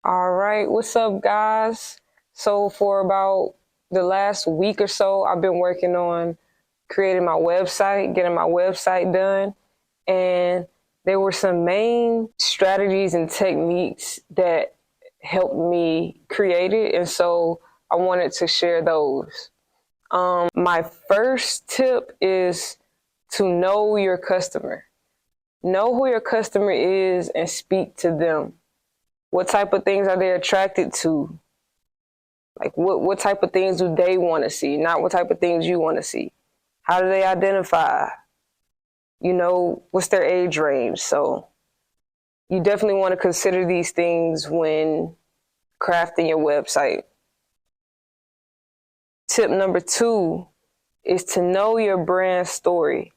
All right, what's up, guys? So, for about the last week or so, I've been working on creating my website, getting my website done, and there were some main strategies and techniques that helped me create it, and so I wanted to share those. My first tip is to know your customer. Know who your customer is and speak to them. What type of things are they attracted to? Like what type of things do they want to see, not what type of things you want to see? How do they identify? What's their age range? So you definitely want to consider these things when crafting your website. Tip number 2 is to know your brand story.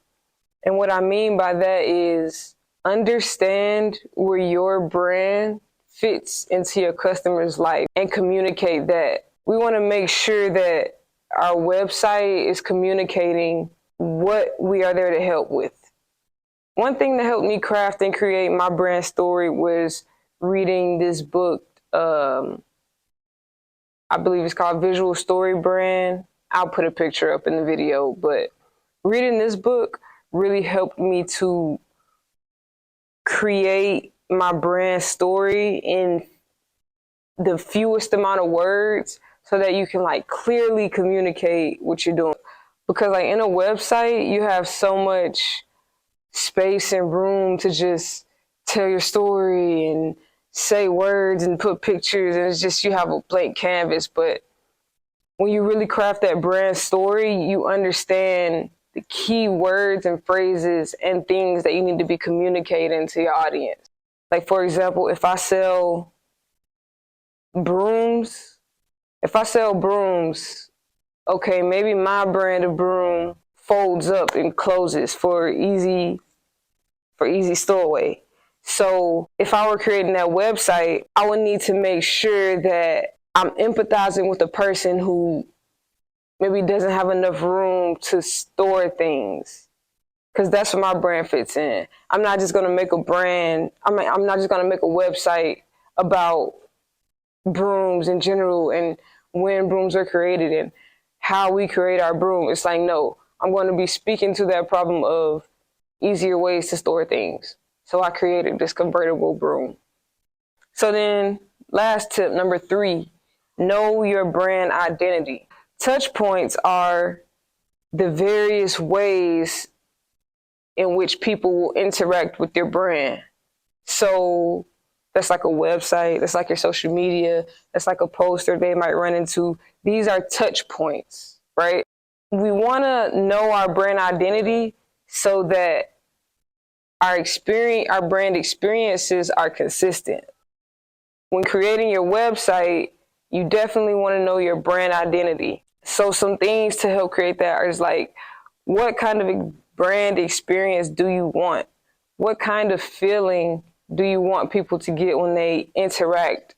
And what I mean by that is understand where your brand fits into your customer's life and communicate that. We want to make sure that our website is communicating what we are there to help with. One thing that helped me craft and create my brand story was reading this book. I believe it's called Visual Story Brand. I'll put a picture up in the video, but reading this book really helped me to create my brand story in the fewest amount of words so that you can like clearly communicate what you're doing. Because like in a website, you have so much space and room to just tell your story and say words and put pictures, and it's just you have a blank canvas. But when you really craft that brand story, you understand the key words and phrases and things that you need to be communicating to your audience. Like, for example, brooms, if I sell brooms, okay, maybe my brand of broom folds up and closes for easy stowaway. So if I were creating that website, I would need to make sure that I'm empathizing with the person who maybe doesn't have enough room to store things. Because that's where my brand fits in. I'm not just going to make a brand. I'm not just going to make a website about brooms in general and when brooms are created and how we create our broom. It's like, no, I'm going to be speaking to that problem of easier ways to store things. So I created this convertible broom. So then, last tip, number 3, know your brand identity. Touch points are the various ways in which people will interact with your brand. So that's like a website, that's like your social media, that's like a poster they might run into. These are touch points, right? We want to know our brand identity so that our brand experiences are consistent. When creating your website, you definitely want to know your brand identity. So some things to help create that is like, what kind of brand experience do you want? What kind of feeling do you want people to get when they interact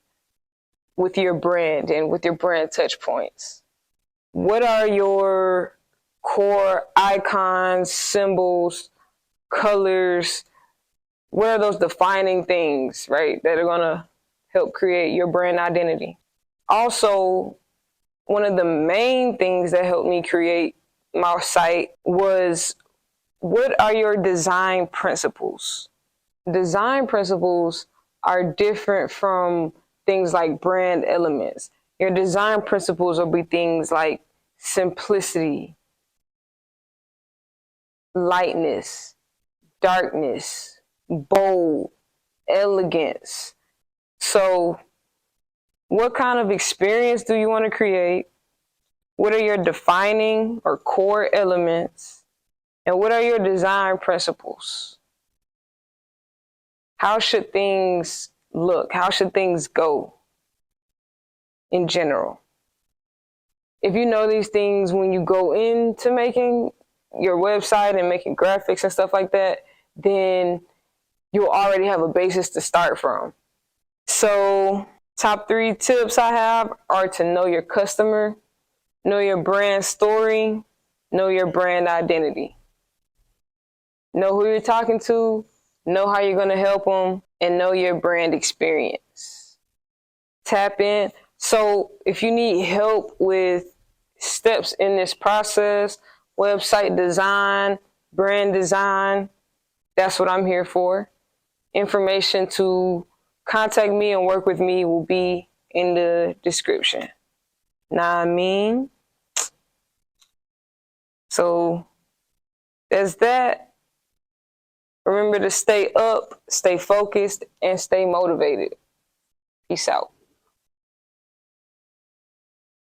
with your brand and with your brand touch points? What are your core icons, symbols, colors? What are those defining things, right, that are going to help create your brand identity? Also, one of the main things that helped me create my site was, what are your design principles? Design principles are different from things like brand elements. Your design principles will be things like simplicity, lightness, darkness, bold, elegance. So, what kind of experience do you want to create? What are your defining or core elements? And what are your design principles? How should things look? How should things go in general? If you know these things when you go into making your website and making graphics and stuff like that, then you'll already have a basis to start from. So, top 3 tips I have are to know your customer, know your brand story, know your brand identity. Know who you're talking to, know how you're going to help them, and know your brand experience. tap in. So if you need help with steps in this process, website design, brand design, that's what I'm here for. Information to contact me and work with me will be in the description. Nah, I mean, so there's that. Remember to stay up, stay focused, and stay motivated. Peace out.